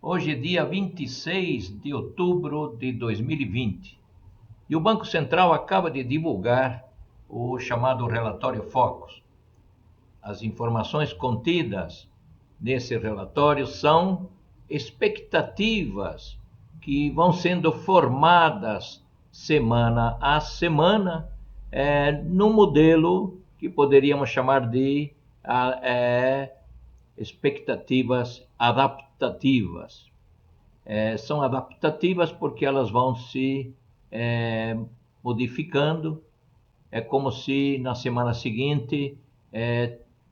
Hoje é dia 26 de outubro de 2020 e o Banco Central acaba de divulgar o chamado relatório Focus. As informações contidas nesse relatório são expectativas que vão sendo formadas semana a semana num modelo que poderíamos chamar de expectativas adaptativas. São adaptativas porque elas vão se modificando. É como se na semana seguinte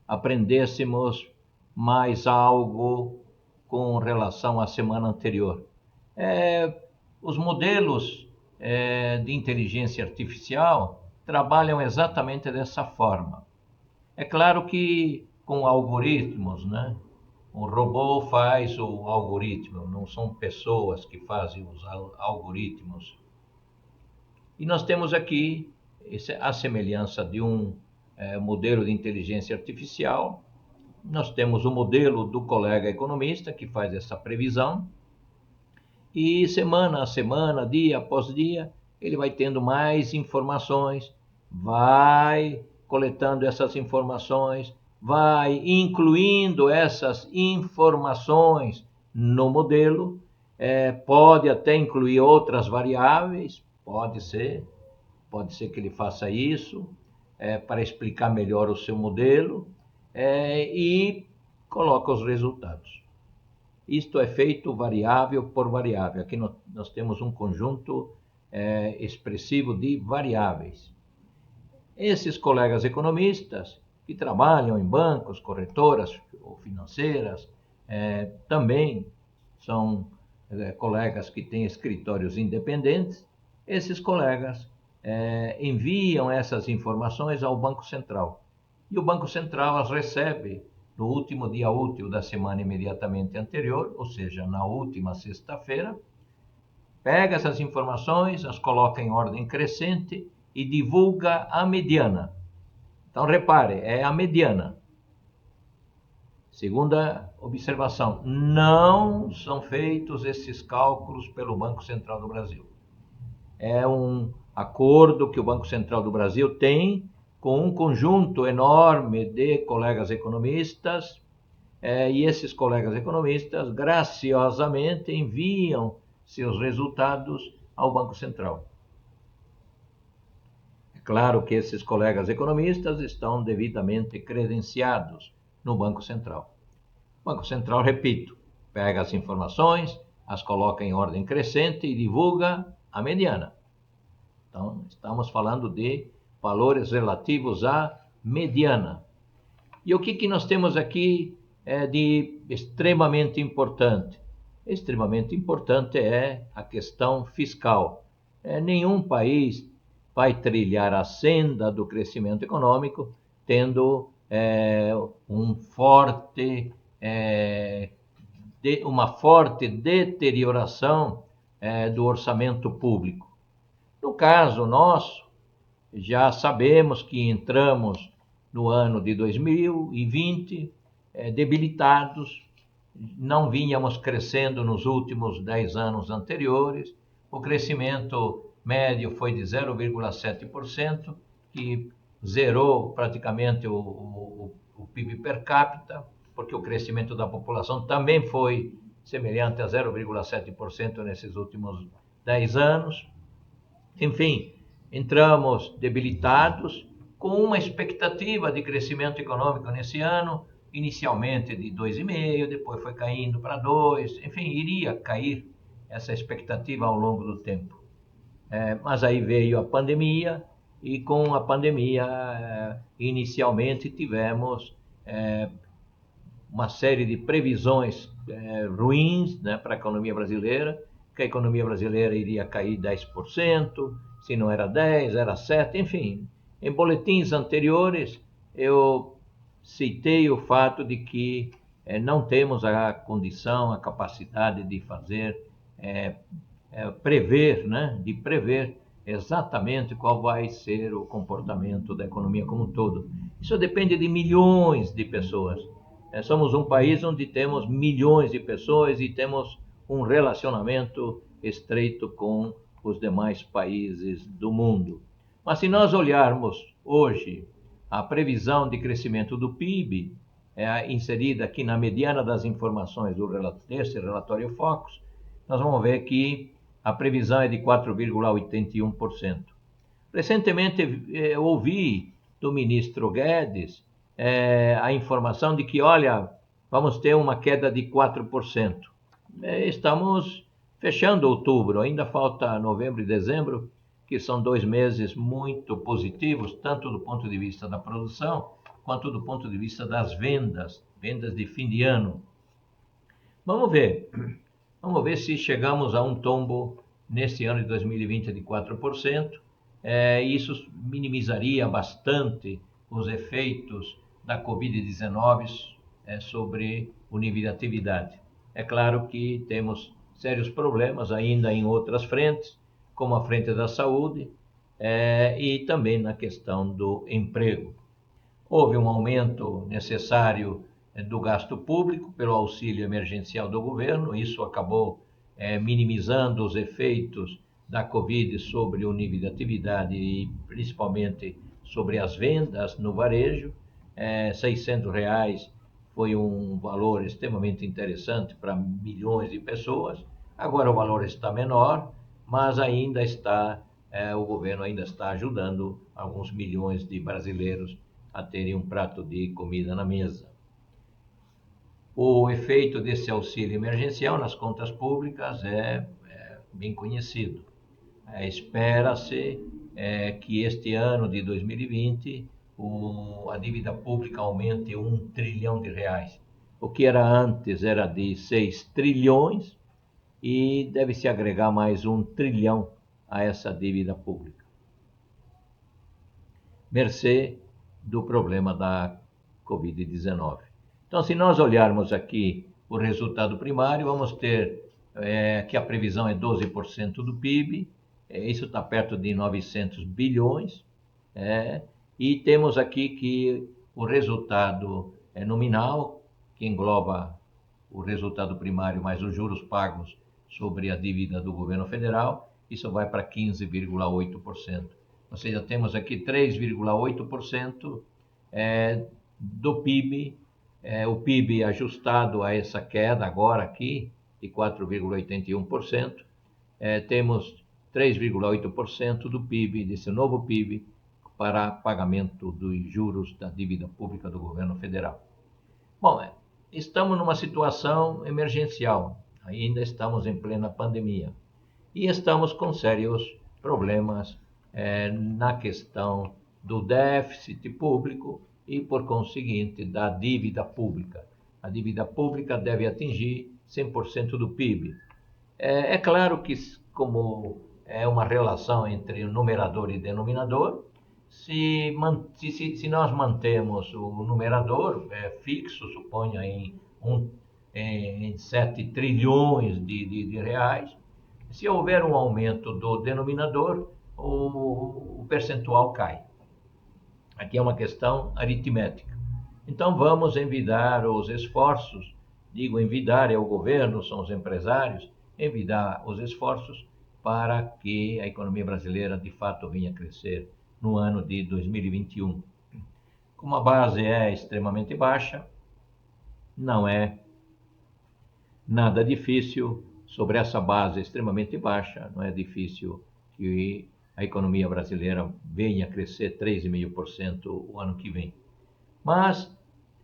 aprendêssemos mais algo com relação à semana anterior. Os modelos de inteligência artificial trabalham exatamente dessa forma. É claro que com algoritmos, né? Um robô faz o algoritmo, não são pessoas que fazem os algoritmos. E nós temos aqui a semelhança de um modelo de inteligência artificial. Nós temos o modelo do colega economista que faz essa previsão. E semana a semana, dia após dia, ele vai tendo mais informações, vai coletando essas informações, vai incluindo essas informações no modelo, pode até incluir outras variáveis, pode ser que ele faça isso, para explicar melhor o seu modelo, e coloca os resultados. Isto é feito variável por variável. Aqui nós temos um conjunto expressivo de variáveis. Esses colegas economistas que trabalham em bancos, corretoras ou financeiras, também são colegas que têm escritórios independentes. Esses colegas enviam essas informações ao Banco Central. E o Banco Central as recebe no último dia útil da semana imediatamente anterior, ou seja, na última sexta-feira, pega essas informações, as coloca em ordem crescente e divulga a mediana. Então, repare, é a mediana. Segunda observação, não são feitos esses cálculos pelo Banco Central do Brasil. É um acordo que o Banco Central do Brasil tem com um conjunto enorme de colegas economistas, e esses colegas economistas graciosamente enviam seus resultados ao Banco Central. É claro que esses colegas economistas estão devidamente credenciados no Banco Central. O Banco Central, repito, pega as informações, as coloca em ordem crescente e divulga a mediana. Então, estamos falando de valores relativos à mediana. E o que nós temos aqui de extremamente importante? Extremamente importante é a questão fiscal. Nenhum país vai trilhar a senda do crescimento econômico tendo uma forte deterioração do orçamento público. No caso nosso, já sabemos que entramos no ano de 2020 debilitados, não vínhamos crescendo nos últimos 10 anos anteriores, o crescimento médio foi de 0,7%, que zerou praticamente o PIB per capita, porque o crescimento da população também foi semelhante a 0,7% nesses últimos 10 anos. Enfim, entramos debilitados, com uma expectativa de crescimento econômico nesse ano, inicialmente de 2,5%, depois foi caindo para 2%, enfim, iria cair essa expectativa ao longo do tempo. Mas aí veio a pandemia, e com a pandemia, inicialmente tivemos uma série de previsões ruins, né, para a economia brasileira, que a economia brasileira iria cair 10%, se não era 10%, era 7%, enfim. Em boletins anteriores, eu citei o fato de que não temos a condição, a capacidade de fazer, prever, né, de prever exatamente qual vai ser o comportamento da economia como um todo. Isso depende de milhões de pessoas. Somos um país onde temos milhões de pessoas e temos um relacionamento estreito com os demais países do mundo. Mas se nós olharmos hoje a previsão de crescimento do PIB, inserida aqui na mediana das informações desse relatório Focus, nós vamos ver que a previsão é de 4,81%. Recentemente ouvi do ministro Guedes a informação de que, olha, vamos ter uma queda de 4%. Estamos fechando outubro, ainda falta novembro e dezembro, que são 2 meses muito positivos, tanto do ponto de vista da produção, quanto do ponto de vista das vendas de fim de ano. Vamos ver se chegamos a um tombo neste ano de 2020 de 4%. Isso minimizaria bastante os efeitos da Covid-19 sobre o nível de atividade. É claro que temos sérios problemas ainda em outras frentes, como a frente da saúde e também na questão do emprego. Houve um aumento necessário do gasto público pelo auxílio emergencial do governo, isso acabou minimizando os efeitos da Covid sobre o nível de atividade e principalmente sobre as vendas no varejo. R$ 600 foi um valor extremamente interessante para milhões de pessoas. Agora o valor está menor, mas ainda o governo ainda está ajudando alguns milhões de brasileiros a terem um prato de comida na mesa. O efeito desse auxílio emergencial nas contas públicas é bem conhecido. Espera-se que este ano de 2020 a dívida pública aumente R$ 1 trilhão. O que era antes era de 6 trilhões e deve se agregar mais 1 trilhão a essa dívida pública. Mercê do problema da Covid-19. Então, se nós olharmos aqui o resultado primário, vamos ter que a previsão é 12% do PIB, isso está perto de 900 bilhões, e temos aqui que o resultado nominal, que engloba o resultado primário mais os juros pagos sobre a dívida do governo federal, isso vai para 15,8%. Ou seja, temos aqui 3,8% do PIB, o PIB ajustado a essa queda agora aqui, de 4,81%, temos 3,8% do PIB, desse novo PIB, para pagamento dos juros da dívida pública do governo federal. Bom, estamos numa situação emergencial, ainda estamos em plena pandemia e estamos com sérios problemas na questão do déficit público e, por conseguinte, da dívida pública. A dívida pública deve atingir 100% do PIB. É claro que, como é uma relação entre o numerador e denominador, se nós mantemos o numerador fixo, suponha em 7 trilhões de reais, se houver um aumento do denominador, o percentual cai. Aqui é uma questão aritmética. Então vamos envidar os esforços, digo envidar é o governo, são os empresários, envidar os esforços para que a economia brasileira de fato venha a crescer no ano de 2021. Como a base é extremamente baixa, não é nada difícil, sobre essa base extremamente baixa, não é difícil que a economia brasileira venha a crescer 3,5% o ano que vem. Mas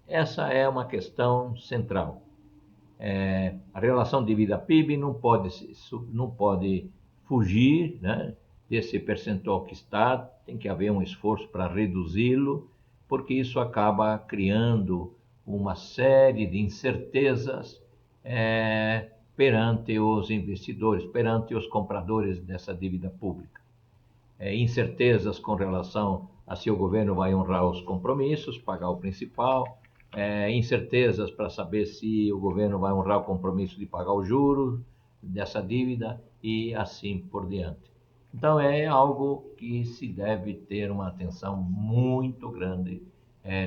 essa é uma questão central. A relação dívida-PIB não pode fugir, né, desse percentual que está, tem que haver um esforço para reduzi-lo, porque isso acaba criando uma série de incertezas perante os investidores, perante os compradores dessa dívida pública. Incertezas com relação a se o governo vai honrar os compromissos, pagar o principal, incertezas para saber se o governo vai honrar o compromisso de pagar o juro dessa dívida e assim por diante. Então é algo que se deve ter uma atenção muito grande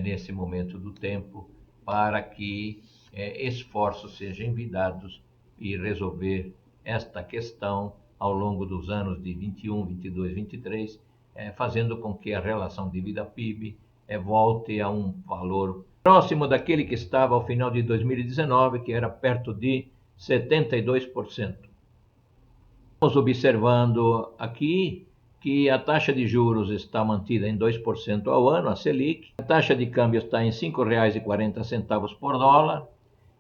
nesse momento do tempo para que esforços sejam envidados e resolver esta questão ao longo dos anos de 21, 22, 23, fazendo com que a relação dívida-PIB volte a um valor próximo daquele que estava ao final de 2019, que era perto de 72%. Estamos observando aqui que a taxa de juros está mantida em 2% ao ano, a Selic. A taxa de câmbio está em R$ 5,40 por dólar.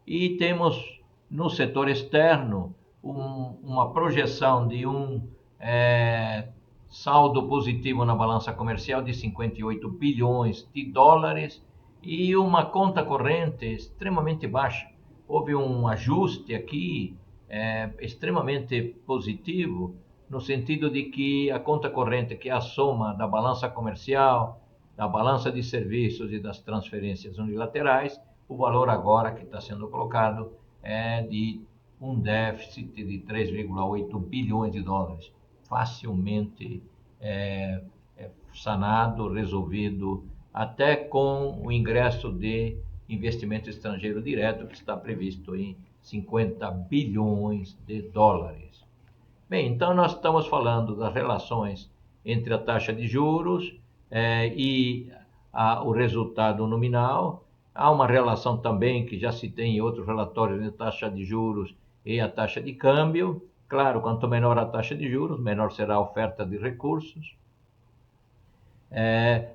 E temos no setor externo uma projeção de saldo positivo na balança comercial de 58 bilhões de dólares e uma conta corrente extremamente baixa. Houve um ajuste aqui extremamente positivo, no sentido de que a conta corrente, que é a soma da balança comercial, da balança de serviços e das transferências unilaterais, o valor agora que está sendo colocado é de um déficit de 3,8 bilhões de dólares, facilmente sanado, resolvido, até com o ingresso de investimento estrangeiro direto, que está previsto em 50 bilhões de dólares. Bem, então nós estamos falando das relações entre a taxa de juros e o resultado nominal. Há uma relação também que já se tem em outros relatórios de taxa de juros e a taxa de câmbio. Claro, quanto menor a taxa de juros, menor será a oferta de recursos.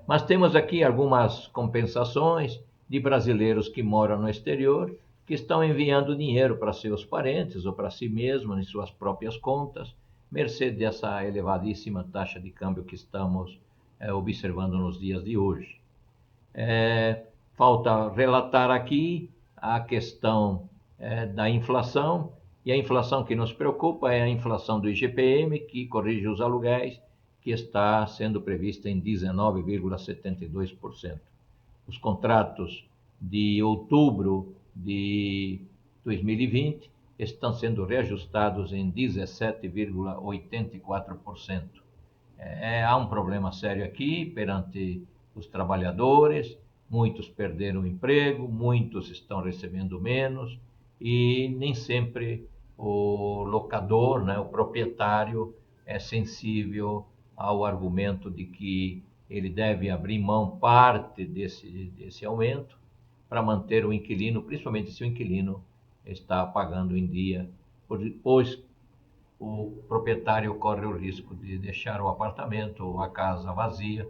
Mas temos aqui algumas compensações de brasileiros que moram no exterior, que estão enviando dinheiro para seus parentes ou para si mesmos em suas próprias contas, mercê dessa elevadíssima taxa de câmbio que estamos observando nos dias de hoje. Falta relatar aqui a questão da inflação, e a inflação que nos preocupa é a inflação do IGPM, que corrige os aluguéis, que está sendo prevista em 19,72%. Os contratos de outubro de 2020 estão sendo reajustados em 17,84%. Há um problema sério aqui perante os trabalhadores, muitos perderam o emprego, muitos estão recebendo menos e nem sempre o locador, né, o proprietário, é sensível ao argumento de que ele deve abrir mão parte desse aumento para manter o inquilino, principalmente se o inquilino está pagando em dia, pois o proprietário corre o risco de deixar o apartamento ou a casa vazia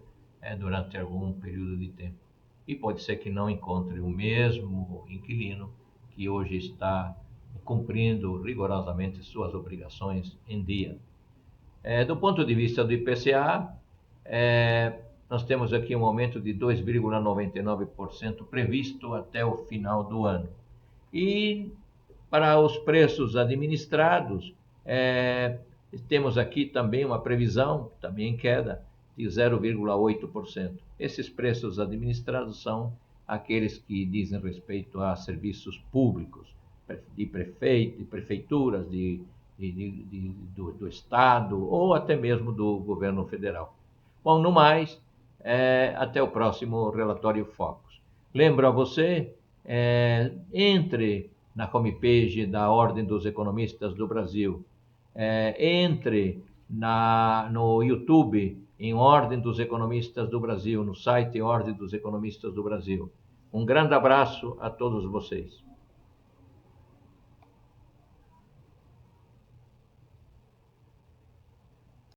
durante algum período de tempo. E pode ser que não encontre o mesmo inquilino que hoje está cumprindo rigorosamente suas obrigações em dia. Do ponto de vista do IPCA, nós temos aqui um aumento de 2,99% previsto até o final do ano. E para os preços administrados, temos aqui também uma previsão, também em queda, de 0,8%. Esses preços administrados são aqueles que dizem respeito a serviços públicos, de prefeito, de prefeituras, do Estado ou até mesmo do governo federal. Bom, no mais, até o próximo Relatório Focus. Lembro a você, entre na homepage da Ordem dos Economistas do Brasil, entre no YouTube em Ordem dos Economistas do Brasil, no site Ordem dos Economistas do Brasil. Um grande abraço a todos vocês.